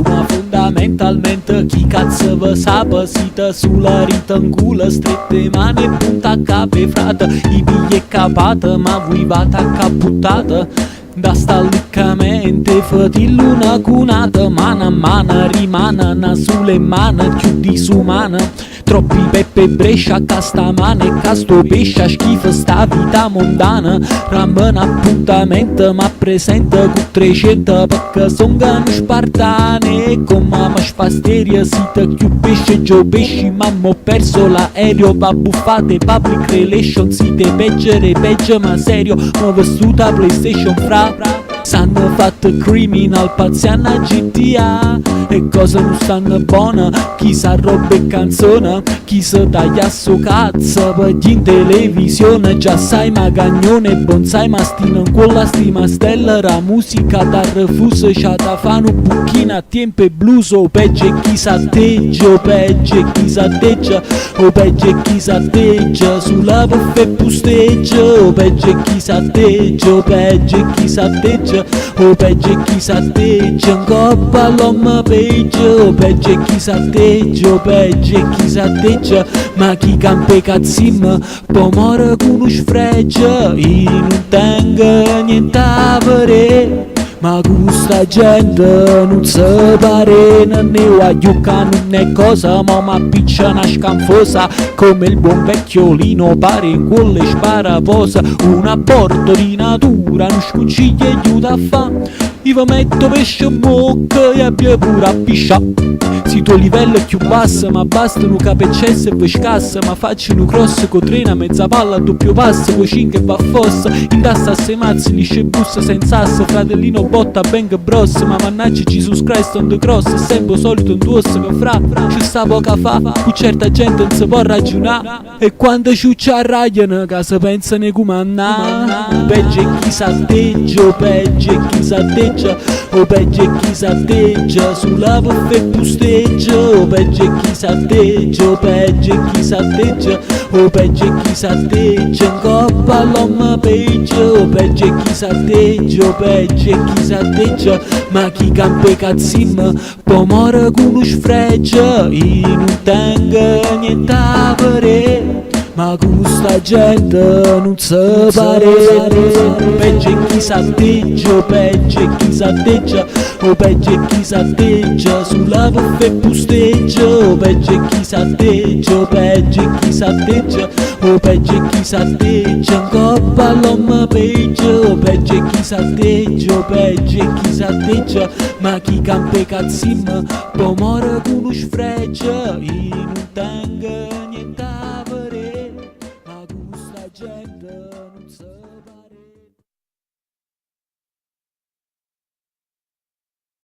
ma fondamentalmente chi cazzo vă sapă, sită sulărită în culă, strette mani e punta a cape, frată, i bie capată, ma vuivata caputată. Da stallicamente făti luna cunată, mana mana rimana nasule mana più disumana. Troppi Peppe Brescia ca sta mane, ca sto pescia schifă sta vita mondana. Rămân appuntamento ma presenta cu 300 perché son ganu spartane. Con mamma spasteria sită chiù pesce gio pesci, mamma perso l'aereo, va buffate public relation, siete peggere ma serio, m'ho vestuta PlayStation fra. S'hanno fatto criminal pazziana GTA, e cosa non stanno buona, chi sa roba e canzone, chi sa taglia su cazzo per in televisione. Già sai ma cagnone, bonsai ma stina in quella stima stella, la musica da refusa c'ha da fanno bucchina a tempo e blues. O peggio e chi s'atteggia, o peggio e chi s'atteggia, o peggio e chi s'atteggia sulla puffa e pusteggia. O peggio e chi s'atteggia, o peggio e chi s'atteggia, o peggio e chi s'atteggia in coppa all'uomo peggio. O peggio e chi s'atteggia, o peggio e chi s'atteggia, ma chi campe cazzim poi muore con uno sfreggia. Io non tengo niente a vedere, ma con sta gente non si pare, non ne voglio che non è cosa, ma m'appiccia una scanfosa come il buon vecchiolino, pare in quelle sparaposa. Un aborto di natura non sconsiglia e aiuta a fa. Io vi metto pesce in bocca e abbia pure a piscià. Si tuo livello è più basso, ma bastano capecesse e vi scassa, ma faccio un cross con trena mezza palla a doppio passo, con 5 e va a fossa, in tasta a sei mazzi, lisce bussa senza asso, fratellino botta ben che bross, ma mannaggia Jesus Christ on the cross, è sempre solito un tuo che fra, ci sta poca fa, con certa gente non si può ragionare, e quando ci arraiano che si pensano come annà. O peggio è chi s'atteggia, o peggio è chi s'atteggia, o peggio è chi s'atteggia sulla puffa e pusteggia. O peggio è chi s'atteggia, o peggio è chi s'atteggia, o peggio è chi s'atteggia in coppa all'uomo peggio. O peggio è chi s'atteggia, o peggio è chi s'atteggia, ma chi campe cazzim poi muore con uno sfreggia. Io non tengo niente a vedere, ma con sta gente non si pare. Peggio è chi s'atteggia, o peggio è chi s'atteggia, o peggio è chi s'atteggia sulla puffa e pusteggia. O peggio è chi s'atteggia, o peggio è chi s'atteggia, o peggio è chi s'atteggia in coppa all'uomo peggio. O peggio è chi s'atteggia, o peggio è chi s'atteggia, ma chi campe cazzim poi muore con uno sfreggia.